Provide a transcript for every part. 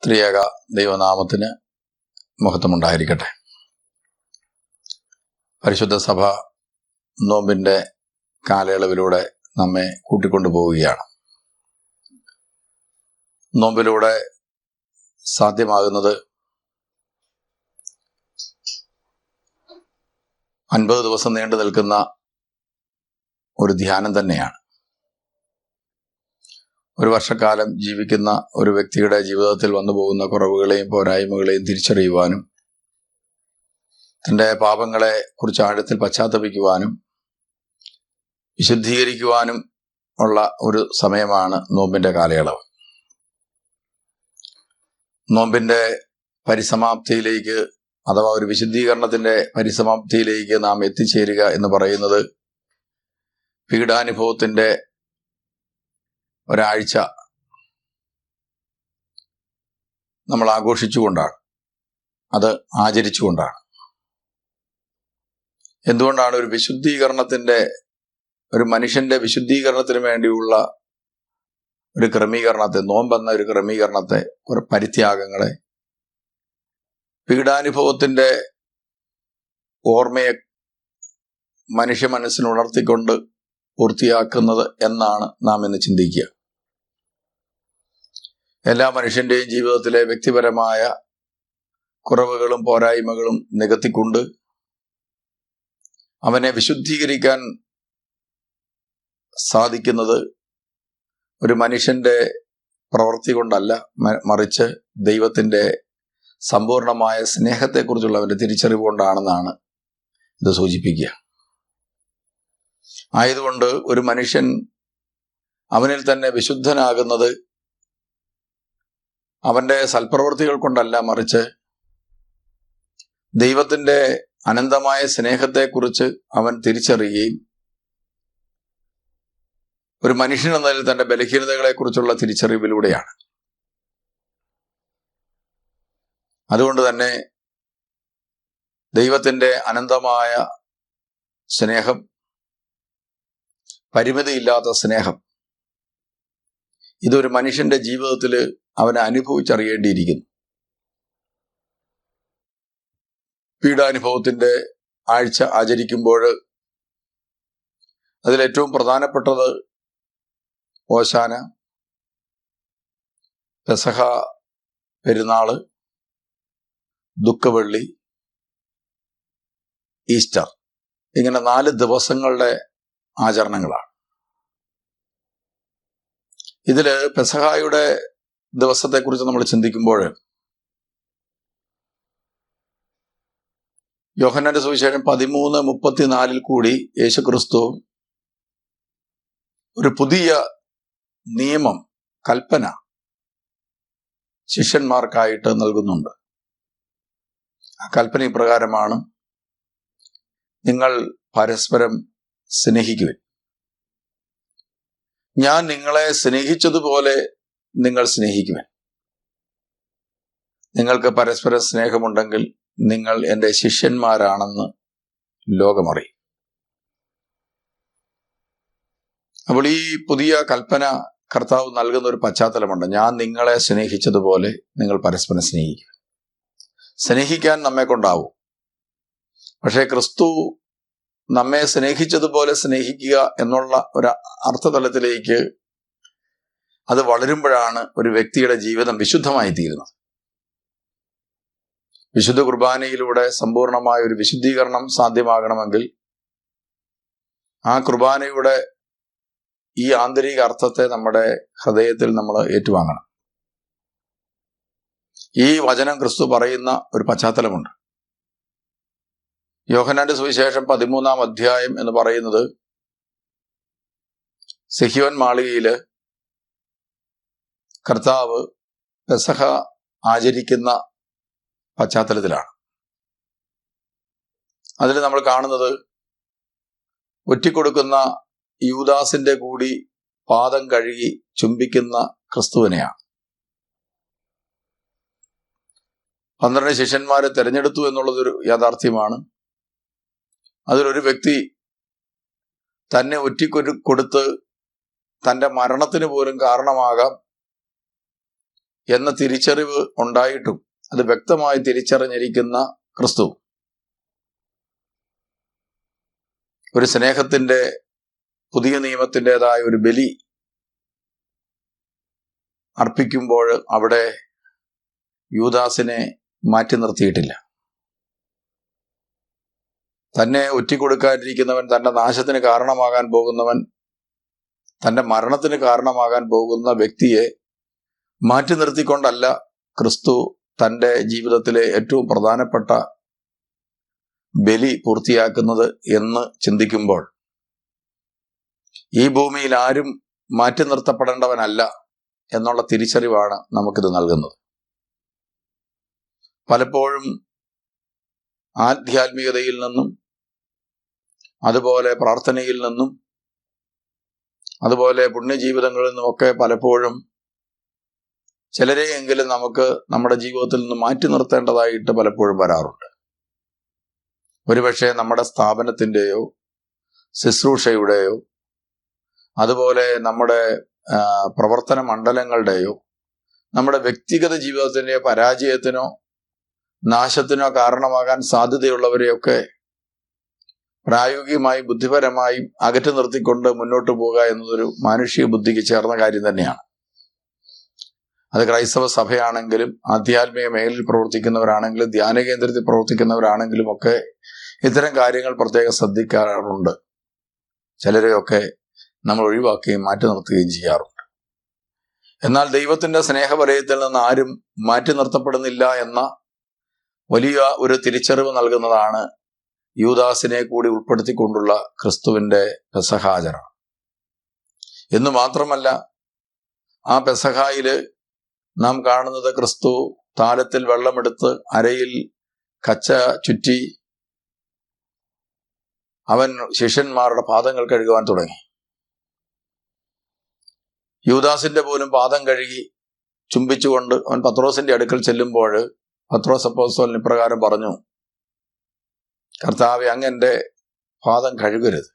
ത്രിയേക ദൈവനാമത്തിന് മഹത്വമുണ്ടായിരിക്കട്ടെ. പരിശുദ്ധ സഭ നോമ്പിൻ്റെ കാലയളവിലൂടെ നമ്മെ കൂട്ടിക്കൊണ്ടുപോവുകയാണ്. നോമ്പിലൂടെ സാധ്യമാകുന്നത് 50 ദിവസം നീണ്ടു നിൽക്കുന്ന ഒരു ധ്യാനം തന്നെയാണ്. ഒരു വർഷക്കാലം ജീവിക്കുന്ന ഒരു വ്യക്തിയുടെ ജീവിതത്തിൽ വന്നു പോകുന്ന കുറവുകളെയും പോരായ്മകളെയും തിരിച്ചറിയുവാനും തൻ്റെ പാപങ്ങളെ കുറിച്ച് ആഴത്തിൽ പശ്ചാത്തപിക്കുവാനും വിശുദ്ധീകരിക്കുവാനും ഉള്ള ഒരു സമയമാണ് നോമ്പിൻ്റെ കാലയളവ്. നോമ്പിൻ്റെ പരിസമാപ്തിയിലേക്ക് അഥവാ ഒരു വിശുദ്ധീകരണത്തിൻ്റെ പരിസമാപ്തിയിലേക്ക് നാം എത്തിച്ചേരുക എന്ന് പറയുന്നത് പീഡാനുഭവത്തിൻ്റെ ഒരാഴ്ച നമ്മൾ ആഘോഷിച്ചുകൊണ്ടാണ്, അത് ആചരിച്ചുകൊണ്ടാണ്. എന്തുകൊണ്ടാണ് ഒരു വിശുദ്ധീകരണത്തിൻ്റെ, ഒരു മനുഷ്യന്റെ വിശുദ്ധീകരണത്തിന് വേണ്ടിയുള്ള ഒരു ക്രമീകരണത്തെ, നോമ്പെന്ന ഒരു ക്രമീകരണത്തെ, ഒരു പരിത്യാഗങ്ങളെ, പീഡാനുഭവത്തിൻ്റെ ഓർമ്മയെ മനുഷ്യ മനസ്സിനുണർത്തിക്കൊണ്ട് പൂർത്തിയാക്കുന്നത് എന്നാണ് നാം ഇന്ന് ചിന്തിക്കുക. എല്ലാ മനുഷ്യന്റെയും ജീവിതത്തിലെ വ്യക്തിപരമായ കുറവുകളും പോരായ്മകളും നികത്തിക്കൊണ്ട് അവനെ വിശുദ്ധീകരിക്കാൻ സാധിക്കുന്നത് ഒരു മനുഷ്യന്റെ പ്രവൃത്തി കൊണ്ടല്ല, മറിച്ച് ദൈവത്തിന്റെ സമ്പൂർണമായ സ്നേഹത്തെക്കുറിച്ചുള്ള അവന്റെ തിരിച്ചറിവ് കൊണ്ടാണെന്നാണ് ഇത് സൂചിപ്പിക്കുക. ആയതുകൊണ്ട് ഒരു മനുഷ്യൻ അവനിൽ തന്നെ വിശുദ്ധനാകുന്നത് അവന്റെ സൽപ്രവൃത്തികൾ കൊണ്ടല്ല, മറിച്ച് ദൈവത്തിന്റെ അനന്തമായ സ്നേഹത്തെക്കുറിച്ച് അവൻ തിരിച്ചറിയുകയും ഒരു മനുഷ്യൻ എന്നതിൽ തന്റെ ബലഹീനതകളെക്കുറിച്ചുള്ള തിരിച്ചറിവിലൂടെയാണ്. അതുകൊണ്ട് തന്നെ ദൈവത്തിന്റെ അനന്തമായ സ്നേഹം, പരിമിതിയില്ലാത്ത സ്നേഹം, ഇതൊരു മനുഷ്യന്റെ ജീവിതത്തിൽ അവനെ അനുഭവിച്ചറിയേണ്ടിയിരിക്കുന്നു. പീഡാനുഭവത്തിന്റെ ആഴ്ച ആചരിക്കുമ്പോൾ അതിലേറ്റവും പ്രധാനപ്പെട്ടത് ഓശാന, പെസഹ പെരുന്നാള്, ദുഃഖവെള്ളി, ഈസ്റ്റർ, ഇങ്ങനെ 4 ദിവസങ്ങളുടെ ആചരണങ്ങളാണ്. ഇതില് പെസഹായുടെ ദിവസത്തെക്കുറിച്ച് നമ്മൾ ചിന്തിക്കുമ്പോൾ യോഹന്നാന്റെ സുവിശേഷം 13:34 കൂടി യേശുക്രിസ്തു ഒരു പുതിയ നിയമം, കൽപ്പന ശിഷ്യന്മാർക്കായിട്ട് നൽകുന്നുണ്ട്. ആ കൽപ്പന ഇപ്രകാരമാണ്: നിങ്ങൾ പരസ്പരം സ്നേഹിക്കുവിൻ. ഞാൻ നിങ്ങളെ സ്നേഹിച്ചതുപോലെ നിങ്ങൾ സ്നേഹിക്കുവിൻ. നിങ്ങൾക്ക് പരസ്പര സ്നേഹമുണ്ടെങ്കിൽ നിങ്ങൾ എൻ്റെ ശിഷ്യന്മാരാണെന്ന് ലോകമറിയും. അപ്പോൾ ഈ പുതിയ കൽപ്പന കർത്താവ് നൽകുന്ന ഒരു പശ്ചാത്തലമുണ്ട്. ഞാൻ നിങ്ങളെ സ്നേഹിച്ചതുപോലെ നിങ്ങൾ പരസ്പരം സ്നേഹിക്കുക. സ്നേഹിക്കാൻ നമ്മെ കൊണ്ടാവും. പക്ഷേ ക്രിസ്തു നമ്മെ സ്നേഹിച്ചതുപോലെ സ്നേഹിക്കുക എന്നുള്ള ഒരു അർത്ഥതലത്തിലേക്ക് അത് വളരുമ്പോഴാണ് ഒരു വ്യക്തിയുടെ ജീവിതം വിശുദ്ധമായി തീരുന്നത്. വിശുദ്ധ കുർബാനയിലൂടെ സമ്പൂർണമായ ഒരു വിശുദ്ധീകരണം സാധ്യമാകണമെങ്കിൽ ആ കുർബാനയുടെ ഈ ആന്തരിക അർത്ഥത്തെ നമ്മുടെ ഹൃദയത്തിൽ നമ്മൾ ഏറ്റുവാങ്ങണം. ഈ വചനം ക്രിസ്തു പറയുന്ന ഒരു പശ്ചാത്തലമുണ്ട്. യോഹന്നാന്റെ സുവിശേഷം 13-ാം അധ്യായം എന്ന് പറയുന്നത് സിഹിയോൻ മാളികയില് കർത്താവ് പെസഹ ആചരിക്കുന്ന പശ്ചാത്തലത്തിലാണ്. അതിൽ നമ്മൾ കാണുന്നത് ഒറ്റിക്കൊടുക്കുന്ന യൂദാസിന്റെ കൂടി പാദം കഴുകി ചുംബിക്കുന്ന ക്രിസ്തുവിനെയാണ്. 12 ശിഷ്യന്മാരെ തെരഞ്ഞെടുത്തു എന്നുള്ളതൊരു യാഥാർത്ഥ്യമാണ്. അതിലൊരു വ്യക്തി തന്നെ ഒറ്റിക്കൊടുത്ത് തൻ്റെ മരണത്തിന് പോലും കാരണമാകാം എന്ന തിരിച്ചറിവ് ഉണ്ടായിട്ടും അത് വ്യക്തമായി തിരിച്ചറിഞ്ഞിരിക്കുന്ന ക്രിസ്തു ഒരു സ്നേഹത്തിന്റെ പുതിയ നിയമത്തിൻ്റെതായ ഒരു ബലി അർപ്പിക്കുമ്പോൾ അവിടെ യൂദാസിനെ മാറ്റി നിർത്തിയിട്ടില്ല. തന്നെ ഒറ്റിക്കൊടുക്കാനിരിക്കുന്നവൻ, തന്റെ നാശത്തിന് കാരണമാകാൻ പോകുന്നവൻ, തന്റെ മരണത്തിന് കാരണമാകാൻ പോകുന്ന വ്യക്തിയെ മാറ്റി നിർത്തിക്കൊണ്ടല്ല ക്രിസ്തു തന്റെ ജീവിതത്തിലെ ഏറ്റവും പ്രധാനപ്പെട്ട ബലി പൂർത്തിയാക്കുന്നത് എന്ന് ചിന്തിക്കുമ്പോൾ ഈ ഭൂമിയിൽ ആരും മാറ്റി നിർത്തപ്പെടേണ്ടവനല്ല എന്നുള്ള തിരിച്ചറിവാണ് നമുക്കിത് നൽകുന്നത്. പലപ്പോഴും ആധ്യാത്മികതയിൽ നിന്നും അതുപോലെ പ്രാർത്ഥനയിൽ നിന്നും അതുപോലെ പുണ്യജീവിതങ്ങളിൽ നിന്നുമൊക്കെ പലപ്പോഴും ചിലരെയെങ്കിലും നമുക്ക് നമ്മുടെ ജീവിതത്തിൽ നിന്ന് മാറ്റി നിർത്തേണ്ടതായിട്ട് പലപ്പോഴും വരാറുണ്ട്. ഒരുപക്ഷെ നമ്മുടെ സ്ഥാപനത്തിൻ്റെയോ ശുശ്രൂഷയുടെയോ അതുപോലെ നമ്മുടെ പ്രവർത്തന മണ്ഡലങ്ങളുടെയോ നമ്മുടെ വ്യക്തിഗത ജീവിതത്തിൻ്റെ പരാജയത്തിനോ നാശത്തിനോ കാരണമാകാൻ സാധ്യതയുള്ളവരെയൊക്കെ പ്രായോഗികമായി ബുദ്ധിപരമായും അകറ്റി നിർത്തിക്കൊണ്ട് മുന്നോട്ട് പോകുക എന്നതൊരു മാനുഷിക ബുദ്ധിക്ക് ചേർന്ന കാര്യം തന്നെയാണ്. അത് ക്രൈസ്തവ സഭയാണെങ്കിലും ആധ്യാത്മിക മേഖലയിൽ പ്രവർത്തിക്കുന്നവരാണെങ്കിലും ധ്യാന കേന്ദ്രത്തിൽ പ്രവർത്തിക്കുന്നവരാണെങ്കിലും ഒക്കെ ഇത്തരം കാര്യങ്ങൾ പ്രത്യേകം ശ്രദ്ധിക്കാറുണ്ട്. ചിലരെയൊക്കെ നമ്മൾ ഒഴിവാക്കുകയും മാറ്റി നിർത്തുകയും ചെയ്യാറുണ്ട്. എന്നാൽ ദൈവത്തിന്റെ സ്നേഹവലയത്തിൽ നിന്ന് ആരും മാറ്റി നിർത്തപ്പെടുന്നില്ല എന്ന വലിയ ഒരു തിരിച്ചറിവ് നൽകുന്നതാണ് യൂദാസിനെ കൂടി ഉൾപ്പെടുത്തിക്കൊണ്ടുള്ള ക്രിസ്തുവിന്റെ പെസഹാചരണം. എന്ന് മാത്രമല്ല, ആ പെസഹായില് നാം കാണുന്നത് ക്രിസ്തു താലത്തിൽ വെള്ളമെടുത്ത് അരയിൽ കച്ച ചുറ്റി അവൻ ശിഷ്യന്മാരുടെ പാദങ്ങൾ കഴുകുവാൻ തുടങ്ങി. യൂദാസിന്റെ പോലും പാദം കഴുകി ചുംബിച്ചുകൊണ്ട് അവൻ പത്രോസിന്റെ അടുക്കൽ ചെല്ലുമ്പോൾ പത്രോസ് അപ്പോസ്തലൻ ഇപ്രകാരം പറഞ്ഞു, കർത്താവേ, അങ്ങ് എൻ്റെ പാദം കഴുകരുത്.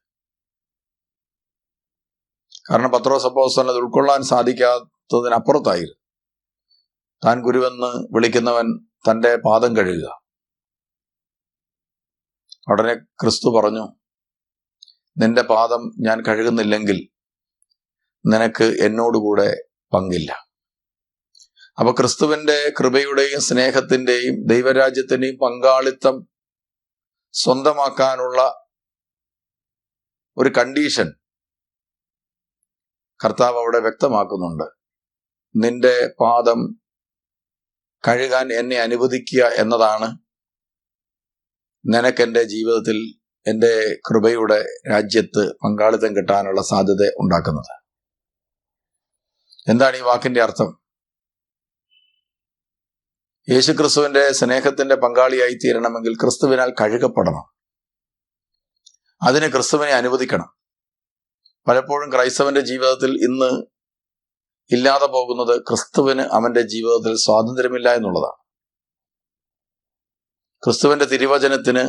കാരണം പത്രോസ് അപ്പോസ്തലൻ അത് ഉൾക്കൊള്ളാൻ സാധിക്കാത്തതിനപ്പുറത്തായിരുന്നു. താൻ ഗുരുവെന്ന് വിളിക്കുന്നവൻ തൻ്റെ പാദം കഴുകുക. ഉടനെ ക്രിസ്തു പറഞ്ഞു, നിന്റെ പാദം ഞാൻ കഴുകുന്നില്ലെങ്കിൽ നിനക്ക് എന്നോടുകൂടെ പങ്കില്ല. അപ്പൊ ക്രിസ്തുവിന്റെ കൃപയുടെയും സ്നേഹത്തിന്റെയും ദൈവരാജ്യത്തിന്റെയും പങ്കാളിത്തം സ്വന്തമാക്കാനുള്ള ഒരു കണ്ടീഷൻ കർത്താവ് അവിടെ വ്യക്തമാക്കുന്നുണ്ട്. നിന്റെ പാദം കഴുകാൻ എന്നെ അനുവദിക്കുക എന്നതാണ് നിനക്കെൻ്റെ ജീവിതത്തിൽ എൻ്റെ കൃപയുടെ രാജ്യത്ത് പങ്കാളിത്തം കിട്ടാനുള്ള സാധ്യത ഉണ്ടാക്കുന്നത്. എന്താണ് ഈ വാക്കിന്റെ അർത്ഥം? യേശുക്രിസ്തുവിന്റെ സ്നേഹത്തിന്റെ പങ്കാളിയായി തീരണമെങ്കിൽ ക്രിസ്തുവിനാൽ കഴുകപ്പെടണം. അതിന് ക്രിസ്തുവിനെ അനുവദിക്കണം. പലപ്പോഴും ക്രൈസ്തവന്റെ ജീവിതത്തിൽ ഇന്ന് ഇല്ലാതെ പോകുന്നത് ക്രിസ്തുവിന് അവന്റെ ജീവിതത്തിൽ സ്വാതന്ത്ര്യമില്ല എന്നുള്ളതാണ്. ക്രിസ്തുവിന്റെ തിരുവചനത്തിന്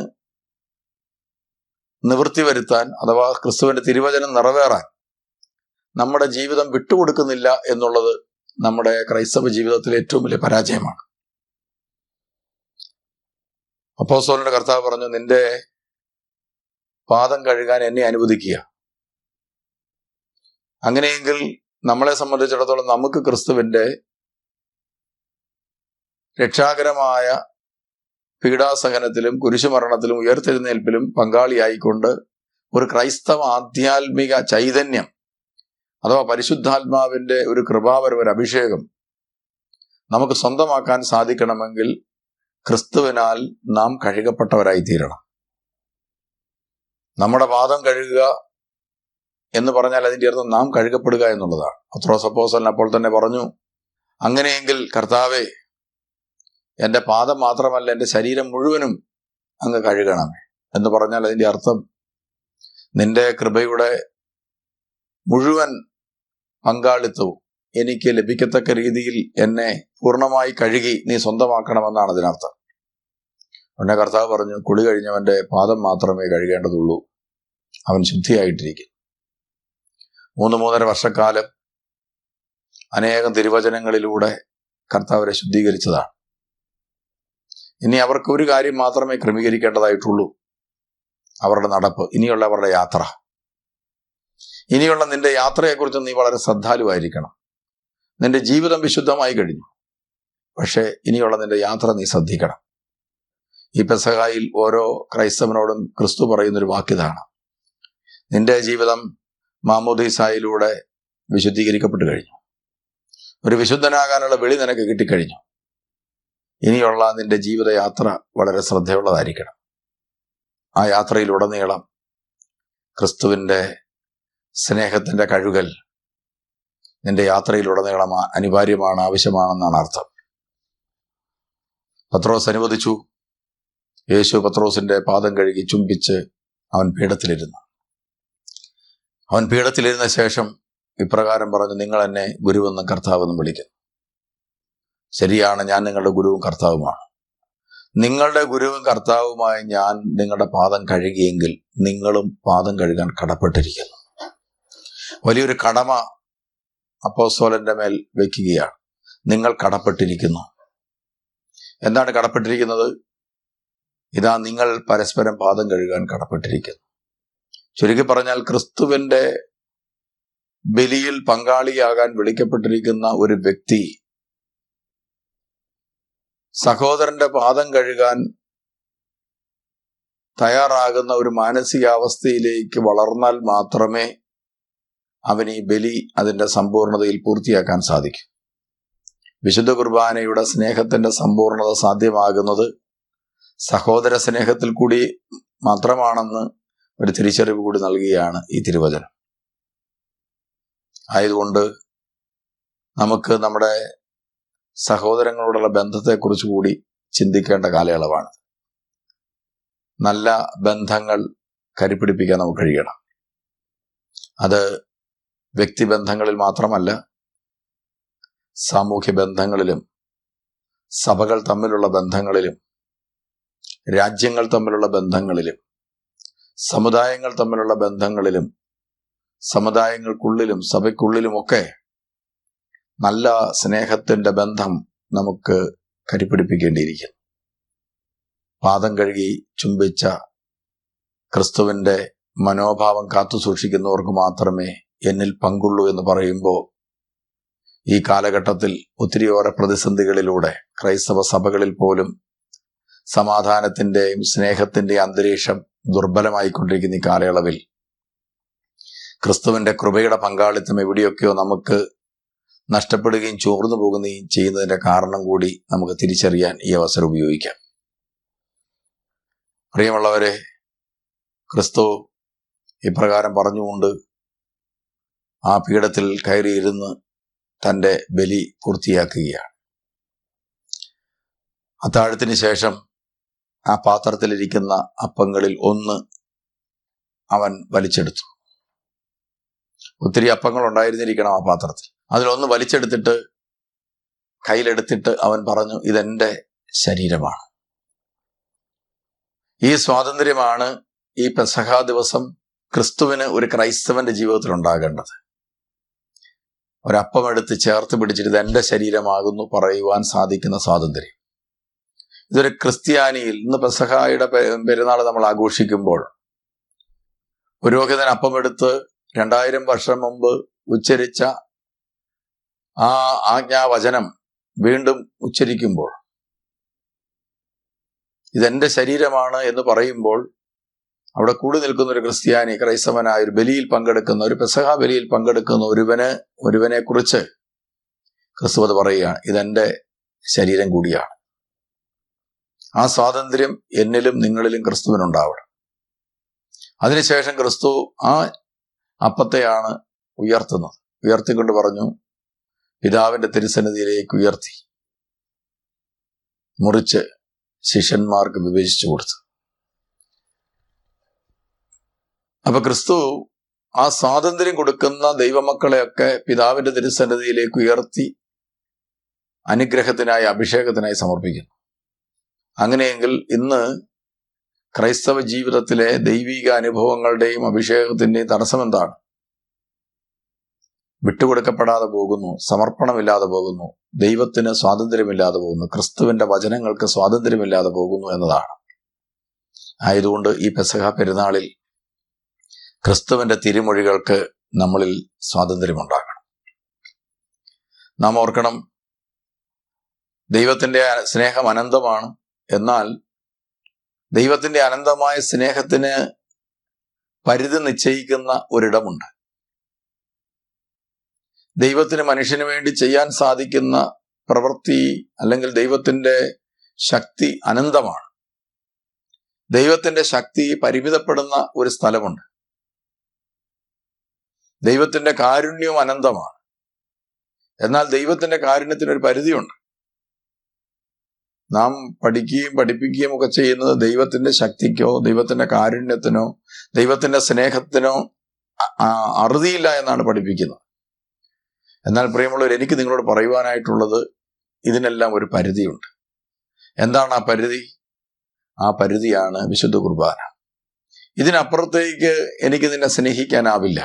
നിവൃത്തി വരുത്താൻ അഥവാ ക്രിസ്തുവിന്റെ തിരുവചനം നിറവേറാൻ നമ്മുടെ ജീവിതം വിട്ടുകൊടുക്കുന്നില്ല എന്നുള്ളത് നമ്മുടെ ക്രൈസ്തവ ജീവിതത്തിലെ ഏറ്റവും വലിയ പരാജയമാണ്. അപ്പോസ്തലന്റെ കർത്താവ് പറഞ്ഞു, നിന്റെ പാദം കഴുകാൻ എന്നെ അനുവദിക്കുക. അങ്ങനെയെങ്കിൽ നമ്മളെ സംബന്ധിച്ചിടത്തോളം നമുക്ക് ക്രിസ്തുവിന്റെ രക്ഷാകരമായ പീഡാസഹനത്തിലും കുരിശുമരണത്തിലും ഉയർത്തെഴുന്നേൽപ്പിലും പങ്കാളിയായിക്കൊണ്ട് ഒരു ക്രൈസ്തവ ആധ്യാത്മിക ചൈതന്യം അഥവാ പരിശുദ്ധാത്മാവിന്റെ ഒരു കൃപാപരം, ഒരു അഭിഷേകം നമുക്ക് സ്വന്തമാക്കാൻ സാധിക്കണമെങ്കിൽ ക്രിസ്തുവിനാൽ നാം കഴുകപ്പെട്ടവരായി തീരണം. നമ്മുടെ പാദം കഴുകുക എന്ന് പറഞ്ഞാൽ അതിൻ്റെ അർത്ഥം നാം കഴുകപ്പെടുക എന്നുള്ളതാണ്. പത്രോസ് അപ്പോസ്തലൻ അപ്പോൾ തന്നെ പറഞ്ഞു, അങ്ങനെയെങ്കിൽ കർത്താവേ, എൻ്റെ പാദം മാത്രമല്ല എൻ്റെ ശരീരം മുഴുവനും അങ്ങ് കഴുകണമേ എന്ന് പറഞ്ഞാൽ അതിൻ്റെ അർത്ഥം നിന്റെ കൃപയുടെ മുഴുവൻ പങ്കാളിത്തവും എനിക്ക് ലഭിക്കത്തക്ക രീതിയിൽ എന്നെ പൂർണ്ണമായി കഴുകി നീ സ്വന്തമാക്കണമെന്നാണ് അതിനർത്ഥം. ഉടനെ കർത്താവ് പറഞ്ഞു, കുളി കഴിഞ്ഞവന്റെ പാദം മാത്രമേ കഴുകേണ്ടതുള്ളൂ, അവൻ ശുദ്ധിയായിട്ടിരിക്കും. 3.5 വർഷക്കാലം അനേകം തിരുവചനങ്ങളിലൂടെ കർത്താവരെ ശുദ്ധീകരിച്ചതാണ്. ഇനി അവർക്ക് ഒരു കാര്യം മാത്രമേ ക്രമീകരിക്കേണ്ടതായിട്ടുള്ളൂ, അവരുടെ നടപ്പ്, ഇനിയുള്ള അവരുടെ യാത്ര. ഇനിയുള്ള നിന്റെ യാത്രയെക്കുറിച്ച് നീ വളരെ ശ്രദ്ധാലുവായിരിക്കണം. നിന്റെ ജീവിതം വിശുദ്ധമായി കഴിഞ്ഞു, പക്ഷേ ഇനിയുള്ള നിന്റെ യാത്ര നീ ശ്രദ്ധിക്കണം. ഈ പെസഹായിൽ ഓരോ ക്രൈസ്തവനോടും ക്രിസ്തു പറയുന്നൊരു വാക്കിതാണ്: നിന്റെ ജീവിതം മാമോദീസായിലൂടെ വിശുദ്ധീകരിക്കപ്പെട്ടു കഴിഞ്ഞു. ഒരു വിശുദ്ധനാകാനുള്ള വിളി നിനക്ക് കിട്ടിക്കഴിഞ്ഞു. ഇനിയുള്ള നിന്റെ ജീവിതയാത്ര വളരെ ശ്രദ്ധയുള്ളതായിരിക്കണം. ആ യാത്രയിലുടനീളം ക്രിസ്തുവിൻ്റെ സ്നേഹത്തിൻ്റെ കഴുകൽ നിന്റെ യാത്രയിലുടനീളം അനിവാര്യമാണ്, ആവശ്യമാണെന്നാണ് അർത്ഥം. പത്രോസ് അനുവദിച്ചു. യേശു പത്രോസിന്റെ പാദം കഴുകി ചുംബിച്ച് അവൻ പീഠത്തിലിരുന്നു. അവൻ പീഠത്തിലിരുന്ന ശേഷം ഇപ്രകാരം പറഞ്ഞു: നിങ്ങൾ എന്നെ ഗുരുവെന്നും കർത്താവെന്നും വിളിക്കുന്നു. ശരിയാണ്, ഞാൻ നിങ്ങളുടെ ഗുരുവും കർത്താവുമാണ്. നിങ്ങളുടെ ഗുരുവും കർത്താവുമായ ഞാൻ നിങ്ങളുടെ പാദം കഴുകിയെങ്കിൽ നിങ്ങളും പാദം കഴുകാൻ കടപ്പെട്ടിരിക്കുന്നു. വലിയൊരു കടമ അപ്പോസ്തലന്റെ മേൽ വയ്ക്കുകയാണ്. നിങ്ങൾ കടപ്പെട്ടിരിക്കുന്നു. എന്താണ് കടപ്പെട്ടിരിക്കുന്നത്? ഇതാ, നിങ്ങൾ പരസ്പരം പാദം കഴുകാൻ കടപ്പെട്ടിരിക്കുന്നു. ചുരുക്കി പറഞ്ഞാൽ, ക്രിസ്തുവിന്റെ ബലിയിൽ പങ്കാളിയാകാൻ വിളിക്കപ്പെട്ടിരിക്കുന്ന ഒരു വ്യക്തി സഹോദരന്റെ പാദം കഴുകാൻ തയ്യാറാകുന്ന ഒരു മാനസികാവസ്ഥയിലേക്ക് വളർന്നാൽ മാത്രമേ അവന് ഈ ബലി അതിന്റെ സമ്പൂർണതയിൽ പൂർത്തിയാക്കാൻ സാധിക്കും. വിശുദ്ധ കുർബാനയുടെ സ്നേഹത്തിന്റെ സമ്പൂർണത സാധ്യമാകുന്നത് സഹോദര സ്നേഹത്തിൽ കൂടി മാത്രമാണെന്ന് ഒരു തിരിച്ചറിവ് കൂടി നൽകുകയാണ് ഈ തിരുവചനം. ആയതുകൊണ്ട് നമുക്ക് നമ്മുടെ സഹോദരങ്ങളോടുള്ള ബന്ധത്തെക്കുറിച്ച് കൂടി ചിന്തിക്കേണ്ട കാലയളവാണ്. നല്ല ബന്ധങ്ങൾ കരുപിടിപ്പിക്കാൻ നമുക്ക് കഴിയണം. അത് വ്യക്തിബന്ധങ്ങളിൽ മാത്രമല്ല, സാമൂഹ്യ ബന്ധങ്ങളിലും, സഭകൾ തമ്മിലുള്ള ബന്ധങ്ങളിലും, രാജ്യങ്ങൾ തമ്മിലുള്ള ബന്ധങ്ങളിലും, സമുദായങ്ങൾ തമ്മിലുള്ള ബന്ധങ്ങളിലും, സമുദായങ്ങൾക്കുള്ളിലും സഭയ്ക്കുള്ളിലുമൊക്കെ നല്ല സ്നേഹത്തിന്റെ ബന്ധം നമുക്ക് കരുപിടിപ്പിക്കേണ്ടിയിരിക്കുന്നു. പാദം കഴുകി ചുംബിച്ച ക്രിസ്തുവിന്റെ മനോഭാവം കാത്തു സൂക്ഷിക്കുന്നവർക്ക് മാത്രമേ എന്നിൽ പങ്കുള്ളൂ എന്ന് പറയുമ്പോൾ, ഈ കാലഘട്ടത്തിൽ ഒത്തിരിയേറെ പ്രതിസന്ധികളിലൂടെ ക്രൈസ്തവ സഭകളിൽ പോലും സമാധാനത്തിന്റെയും സ്നേഹത്തിന്റെയും അന്തരീക്ഷം ദുർബലമായിക്കൊണ്ടിരിക്കുന്ന ഈ കാലയളവിൽ ക്രിസ്തുവിന്റെ കൃപയുടെ പങ്കാളിത്തം എവിടെയൊക്കെയോ നമുക്ക് നഷ്ടപ്പെടുകയും ചോർന്നു പോകുകയും ചെയ്യുന്നതിന്റെ കാരണം കൂടി നമുക്ക് തിരിച്ചറിയാൻ ഈ അവസരം ഉപയോഗിക്കാം. പ്രിയമുള്ളവരെ, ക്രിസ്തു ഇപ്രകാരം പറഞ്ഞുകൊണ്ട് ആ പീഠത്തിൽ കയറിയിരുന്ന് തൻ്റെ ബലി പൂർത്തിയാക്കുകയാണ്. അത്താഴത്തിന് ശേഷം ആ പാത്രത്തിലിരിക്കുന്ന അപ്പങ്ങളിൽ ഒന്ന് അവൻ വലിച്ചെടുത്തു. ഒത്തിരി അപ്പങ്ങൾ ഉണ്ടായിരുന്നിരിക്കണം ആ പാത്രത്തിൽ. അതിലൊന്ന് വലിച്ചെടുത്തിട്ട് കയ്യിലെടുത്തിട്ട് അവൻ പറഞ്ഞു: ഇതെന്റെ ശരീരമാണ്. ഈ സ്വാതന്ത്ര്യമാണ് ഈ പെസഹ ദിവസം ക്രിസ്തുവിന് ഒരു ക്രൈസ്തവന്റെ ജീവിതത്തിൽ ഉണ്ടാകേണ്ടത്. ഒരപ്പം എടുത്ത് ചേർത്ത് പിടിച്ചിട്ട് ഇതെന്റെ ശരീരമാകുന്നു പറയുവാൻ സാധിക്കുന്ന സ്വാതന്ത്ര്യം. ഇതൊരു ക്രിസ്ത്യാനിയിൽ, ഇന്ന് പെസഹായുടെ പെരുന്നാൾ നമ്മൾ ആഘോഷിക്കുമ്പോൾ പുരോഹിതൻ അപ്പമെടുത്ത് 2000 വർഷം മുമ്പ് ഉച്ചരിച്ച ആ ആജ്ഞാവചനം വീണ്ടും ഉച്ചരിക്കുമ്പോൾ, ഇതെന്റെ ശരീരമാണ് എന്ന് പറയുമ്പോൾ, അവിടെ കൂടി നിൽക്കുന്ന ഒരു ക്രിസ്ത്യാനി, ക്രൈസ്തവനായ ഒരു ബലിയിൽ പങ്കെടുക്കുന്ന, ഒരു പെസഹ ബലിയിൽ പങ്കെടുക്കുന്ന ഒരുവനെ കുറിച്ച് ക്രിസ്തു അത് പറയുകയാണ്: ഇതെന്റെ ശരീരം കൂടിയാണ്. ആ സ്വാതന്ത്ര്യം എന്നിലും നിങ്ങളിലും ക്രിസ്തുവിനുണ്ടാവണം. അതിനുശേഷം ക്രിസ്തു ആ അപ്പത്തെയാണ് ഉയർത്തുന്നത്. ഉയർത്തിക്കൊണ്ട് പറഞ്ഞു: പിതാവിന്റെ തിരുസന്നിധിയിലേക്ക് ഉയർത്തി മുറിച്ച് ശിഷ്യന്മാർക്ക് വിഭജിച്ചു കൊടുത്തു. അപ്പൊ ക്രിസ്തു ആ സ്വാതന്ത്ര്യം കൊടുക്കുന്ന ദൈവമക്കളെയൊക്കെ പിതാവിന്റെ തിരുസന്നിധിയിലേക്ക് ഉയർത്തി അനുഗ്രഹത്തിനായി, അഭിഷേകത്തിനായി സമർപ്പിക്കുന്നു. അങ്ങനെയെങ്കിൽ ഇന്ന് ക്രൈസ്തവ ജീവിതത്തിലെ ദൈവിക അനുഭവങ്ങളുടെയും അഭിഷേകത്തിന്റെയും തടസ്സം എന്താണ്? വിട്ടുകൊടുക്കപ്പെടാതെ പോകുന്നു, സമർപ്പണമില്ലാതെ പോകുന്നു, ദൈവത്തിന് സ്വാതന്ത്ര്യമില്ലാതെ പോകുന്നു, ക്രിസ്തുവിന്റെ വചനങ്ങൾക്ക് സ്വാതന്ത്ര്യമില്ലാതെ പോകുന്നു എന്നതാണ്. ആയതുകൊണ്ട് ഈ പെസഹ പെരുന്നാളിൽ ക്രിസ്തുവിന്റെ തിരുമൊഴികൾക്ക് നമ്മളിൽ സ്വാതന്ത്ര്യമുണ്ടാകണം. നാം ഓർക്കണം, ദൈവത്തിന്റെ സ്നേഹം അനന്തമാണ്. എന്നാൽ ദൈവത്തിന്റെ അനന്തമായ സ്നേഹത്തിന് പരിധി നിശ്ചയിക്കുന്ന ഒരിടമുണ്ട്. ദൈവത്തിന് മനുഷ്യന് വേണ്ടി ചെയ്യാൻ സാധിക്കുന്ന പ്രവൃത്തി അല്ലെങ്കിൽ ദൈവത്തിന്റെ ശക്തി അനന്തമാണ്. ദൈവത്തിന്റെ ശക്തി പരിമിതപ്പെടുന്ന ഒരു സ്ഥലമുണ്ട്. ദൈവത്തിന്റെ കാരുണ്യവും അനന്തമാണ്. എന്നാൽ ദൈവത്തിന്റെ കാരുണ്യത്തിനൊരു പരിധിയുണ്ട്. നാം പഠിക്കുകയും പഠിപ്പിക്കുകയും ഒക്കെ ചെയ്യുന്നത് ദൈവത്തിന്റെ ശക്തിക്കോ ദൈവത്തിന്റെ കാരുണ്യത്തിനോ ദൈവത്തിന്റെ സ്നേഹത്തിനോ അറുതിയില്ല എന്നാണ് പഠിപ്പിക്കുന്നത്. എന്നാൽ പ്രിയമുള്ളവർ, എനിക്ക് നിങ്ങളോട് പറയുവാനായിട്ടുള്ളത്, ഇതിനെല്ലാം ഒരു പരിധിയുണ്ട്. എന്താണ് ആ പരിധി? ആ പരിധിയാണ് വിശുദ്ധ കുർബാന. ഇതിനപ്പുറത്തേക്ക് എനിക്ക് നിന്നെ സ്നേഹിക്കാനാവില്ല.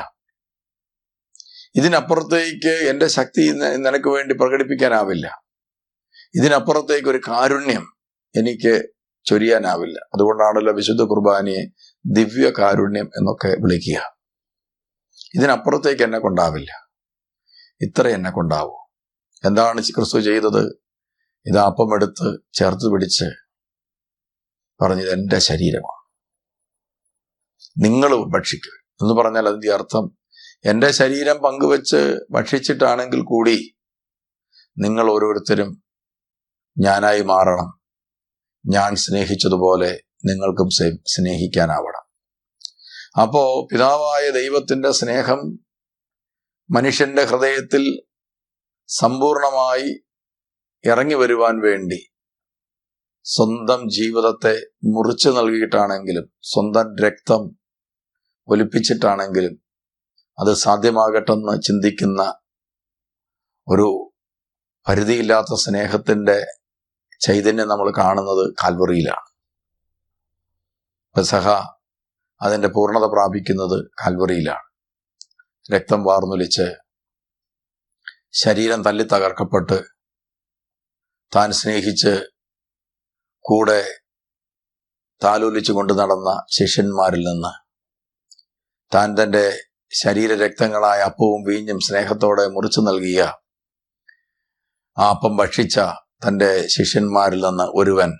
ഇതിനപ്പുറത്തേക്ക് എൻ്റെ ശക്തി നിനക്ക് വേണ്ടി പ്രകടിപ്പിക്കാനാവില്ല. ഇതിനപ്പുറത്തേക്ക് ഒരു കാരുണ്യം എനിക്ക് ചൊരിയാനാവില്ല. അതുകൊണ്ടാണല്ലോ വിശുദ്ധ കുർബാനയെ ദിവ്യ കാരുണ്യം എന്നൊക്കെ വിളിക്കുക. ഇതിനപ്പുറത്തേക്ക് എന്നെ കൊണ്ടാവില്ല, ഇത്ര എന്നെ കൊണ്ടാവൂ. എന്താണ് ക്രിസ്തു ചെയ്തത്? ഇത് അപ്പം എടുത്ത് ചേർത്ത് പിടിച്ച് പറഞ്ഞത് എൻ്റെ ശരീരമാണ്, നിങ്ങൾ ഭക്ഷിക്കുക എന്ന് പറഞ്ഞാൽ അതിൻ്റെ അർത്ഥം, എൻ്റെ ശരീരം പങ്കുവെച്ച് ഭക്ഷിച്ചിട്ടാണെങ്കിൽ കൂടി നിങ്ങൾ ഓരോരുത്തരും ഞാനായി മാറണം. ഞാൻ സ്നേഹിച്ചതുപോലെ നിങ്ങൾക്കും സ്നേഹിക്കാനാവണം. അപ്പോ പിതാവായ ദൈവത്തിന്റെ സ്നേഹം മനുഷ്യന്റെ ഹൃദയത്തിൽ സമ്പൂർണമായി ഇറങ്ങി വരുവാൻ വേണ്ടി സ്വന്തം ജീവിതത്തെ മുറിച്ചു നൽകിയിട്ടാണെങ്കിലും സ്വന്തം രക്തം ഒലിപ്പിച്ചിട്ടാണെങ്കിലും അത് സാധ്യമാകട്ടെന്ന് ചിന്തിക്കുന്ന ഒരു പരിധിയില്ലാത്ത സ്നേഹത്തിന്റെ ചൈതന്യം നമ്മൾ കാണുന്നത് കാൽവറിയിലാണ്. പെസഹ അതിന്റെ പൂർണ്ണത പ്രാപിക്കുന്നത് കാൽവറിയിലാണ്. രക്തം വാർന്നൊലിച്ച് ശരീരം തല്ലി തകർക്കപ്പെട്ട് താൻ സ്നേഹിച്ച് കൂടെ താലോലിച്ചു കൊണ്ട് നടന്ന ശിഷ്യന്മാരിൽ നിന്ന് താൻ തന്റെ ശരീരരക്തങ്ങളായ അപ്പവും വീഞ്ഞും സ്നേഹത്തോടെ മുറിച്ചു നൽകിയ ആ അപ്പം ഭക്ഷിച്ച തന്റെ ശിഷ്യന്മാരിൽ നിന്ന് ഒരുവൻ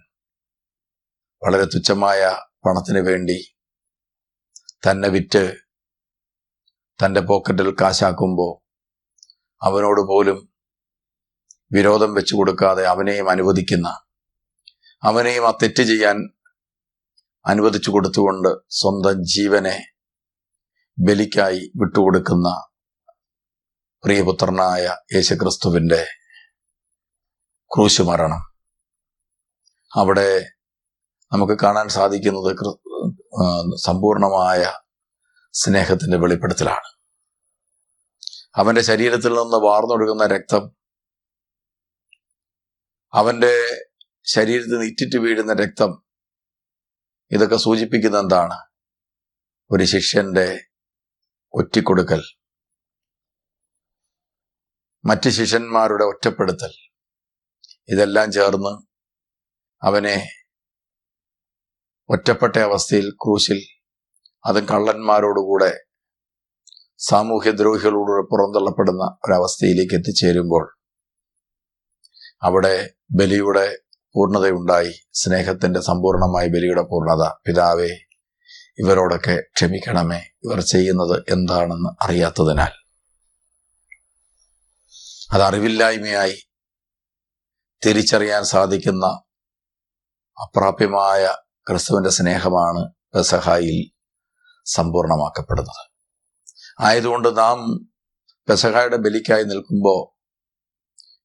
വളരെ തുച്ഛമായ പണത്തിന് വേണ്ടി തന്നെ വിറ്റ് തന്റെ പോക്കറ്റിൽ കാശാക്കുമ്പോൾ അവനോട് പോലും വിരോധം വെച്ചു കൊടുക്കാതെ അവനെയും അനുവദിക്കുന്ന, അവനെയും ആ തെറ്റ് ചെയ്യാൻ അനുവദിച്ചു കൊടുത്തുകൊണ്ട് സ്വന്തം ജീവനെ ബലിക്കായി വിട്ടുകൊടുക്കുന്ന പ്രിയപുത്രനായ യേശുക്രിസ്തുവിന്റെ ക്രൂശ് മരണം, അവിടെ നമുക്ക് കാണാൻ സാധിക്കുന്നത് സമ്പൂർണമായ സ്നേഹത്തിന്റെ വെളിപ്പെടുത്തലാണ്. അവന്റെ ശരീരത്തിൽ നിന്ന് വാർന്നൊഴുകുന്ന രക്തം, അവന്റെ ശരീരത്തിൽ നിന്ന് ഇറ്റിറ്റ് വീഴുന്ന രക്തം, ഇതൊക്കെ സൂചിപ്പിക്കുന്ന എന്താണ്? ഒരു ശിഷ്യന്റെ ഒറ്റിക്കൊടുക്കൽ, മറ്റ് ശിഷ്യന്മാരുടെ ഒറ്റപ്പെടുത്തൽ, ഇതെല്ലാം ചേർന്ന് അവനെ ഒറ്റപ്പെട്ട അവസ്ഥയിൽ ക്രൂശിൽ, അതും കള്ളന്മാരോടുകൂടെ സാമൂഹ്യദ്രോഹികളോട് പുറന്തള്ളപ്പെടുന്ന ഒരവസ്ഥയിലേക്ക് എത്തിച്ചേരുമ്പോൾ അവിടെ ബലിയുടെ പൂർണ്ണതയുണ്ടായി. സ്നേഹത്തിന്റെ സമ്പൂർണമായ ബലിയുടെ പൂർണ്ണത. പിതാവേ, ഇവരോടൊക്കെ ക്ഷമിക്കണമേ, ഇവർ ചെയ്യുന്നത് എന്താണെന്ന് അറിയാത്തതിനാൽ. അത് അറിവില്ലായ്മയായി തിരിച്ചറിയാൻ സാധിക്കുന്ന അപ്രാപ്യമായ ക്രിസ്തുവിന്റെ സ്നേഹമാണ് പെസഹായിൽ സമ്പൂർണമാക്കപ്പെടുന്നത്. ആയതുകൊണ്ട് നാം പെസഹായുടെ ബലിക്കായി നിൽക്കുമ്പോൾ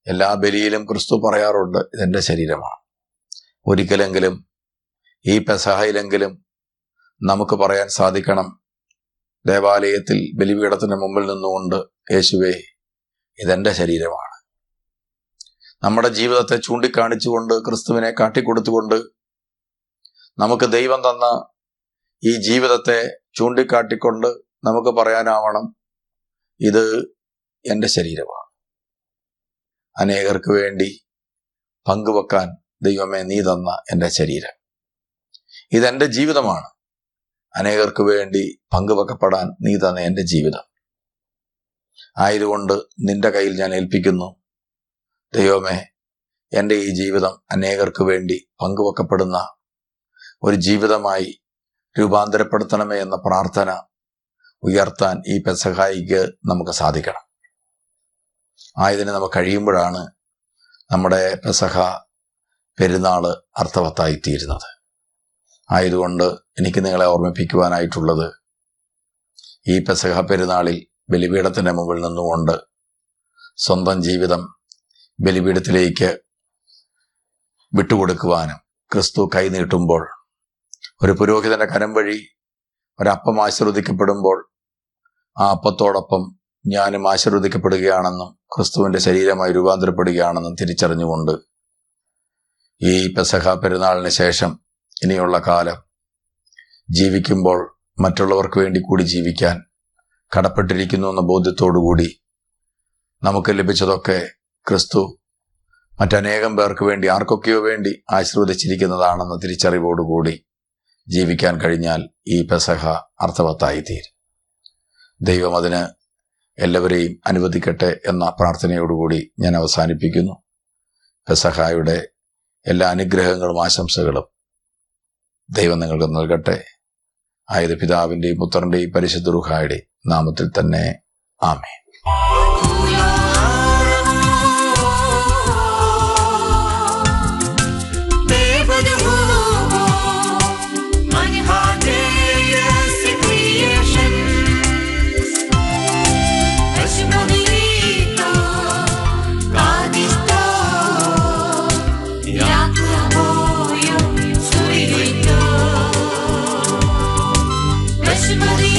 എല്ലാ ബലിയിലും ക്രിസ്തു പറയാറുണ്ട്, ഇതെന്റെ ശരീരമാണ്. ഒരിക്കലെങ്കിലും ഈ പെസഹായിലെങ്കിലും നമുക്ക് പറയാൻ സാധിക്കണം, ദേവാലയത്തിൽ ബലിപീഠത്തിന് മുമ്പിൽ നിന്നുകൊണ്ട്, യേശുവേ, ഇതെന്റെ ശരീരമാണ്. നമ്മുടെ ജീവിതത്തെ ചൂണ്ടിക്കാണിച്ചുകൊണ്ട്, ക്രിസ്തുവിനെ കാട്ടിക്കൊടുത്തുകൊണ്ട്, നമുക്ക് ദൈവം തന്ന ഈ ജീവിതത്തെ ചൂണ്ടിക്കാട്ടിക്കൊണ്ട് നമുക്ക് പറയാനാവണം, ഇത് എൻ്റെ ശരീരമാണ്. അനേകർക്ക് വേണ്ടി പങ്കുവെക്കാൻ ദൈവമേ നീ തന്ന എൻ്റെ ശരീരം. ഇതെൻ്റെ ജീവിതമാണ്. അനേകർക്ക് വേണ്ടി പങ്കുവെക്കപ്പെടാൻ നീ തന്ന എൻ്റെ ജീവിതം ആയതുകൊണ്ട് നിന്റെ കയ്യിൽ ഞാൻ ഏൽപ്പിക്കുന്നു. ദൈവമേ, എൻ്റെ ഈ ജീവിതം അനേകർക്ക് വേണ്ടി പങ്കുവെക്കപ്പെടുന്ന ഒരു ജീവിതമായി രൂപാന്തരപ്പെടുത്തണമേ എന്ന പ്രാർത്ഥന ഉയർത്താൻ ഈ പെസഹായിക്ക് നമുക്ക് സാധിക്കണം. ആയതിന് നമുക്ക് കഴിയുമ്പോഴാണ് നമ്മുടെ പെസഹ പെരുന്നാള് അർത്ഥവത്തായിത്തീരുന്നത്. ആയതുകൊണ്ട് എനിക്ക് നിങ്ങളെ ഓർമ്മിപ്പിക്കുവാനായിട്ടുള്ളത്, ഈ പെസഹ പെരുന്നാളിൽ ബലിപീഠത്തിന്റെ മുമ്പിൽ നിന്നുകൊണ്ട് സ്വന്തം ജീവിതം ബലിപീഠത്തിലേക്ക് വിട്ടുകൊടുക്കുവാനും, ക്രിസ്തു കൈനീട്ടുമ്പോൾ ഒരു പുരോഹിതന്റെ കരം വഴി ഒരപ്പം ആശീർവദിക്കപ്പെടുമ്പോൾ ആ അപ്പത്തോടൊപ്പം ഞാനും ആശീർവദിക്കപ്പെടുകയാണെന്നും ക്രിസ്തുവിന്റെ ശരീരമായി രൂപാന്തരപ്പെടുകയാണെന്നും തിരിച്ചറിഞ്ഞുകൊണ്ട് ഈ പെസഹ പെരുന്നാളിന് ശേഷം ഇനിയുള്ള കാലം ജീവിക്കുമ്പോൾ മറ്റുള്ളവർക്ക് വേണ്ടി കൂടി ജീവിക്കാൻ കടപ്പെട്ടിരിക്കുന്നു എന്ന ബോധ്യത്തോടുകൂടി നമുക്ക് ലഭിച്ചതൊക്കെ ക്രിസ്തു മറ്റനേകം പേർക്ക് വേണ്ടി, ആർക്കൊക്കെയോ വേണ്ടി ആശീർവദിച്ചിരിക്കുന്നതാണെന്ന തിരിച്ചറിവോടുകൂടി ജീവിക്കാൻ കഴിഞ്ഞാൽ ഈ പെസഹ അർത്ഥവത്തായിത്തീരും. ദൈവം അതിന് എല്ലാവരെയും അനുവദിക്കട്ടെ എന്ന പ്രാർത്ഥനയോടുകൂടി ഞാൻ അവസാനിപ്പിക്കുന്നു. പെസഹായുടെ എല്ലാ അനുഗ്രഹങ്ങളും ആശംസകളും ദൈവം നിങ്ങൾക്ക് നൽകട്ടെ. ആയത് പിതാവിന്റെയും പുത്രന്റെയും പരിശുദ്ധ റൂഹായുടെയും നാമത്തിൽ തന്നെ. ആമേൻ. Maria.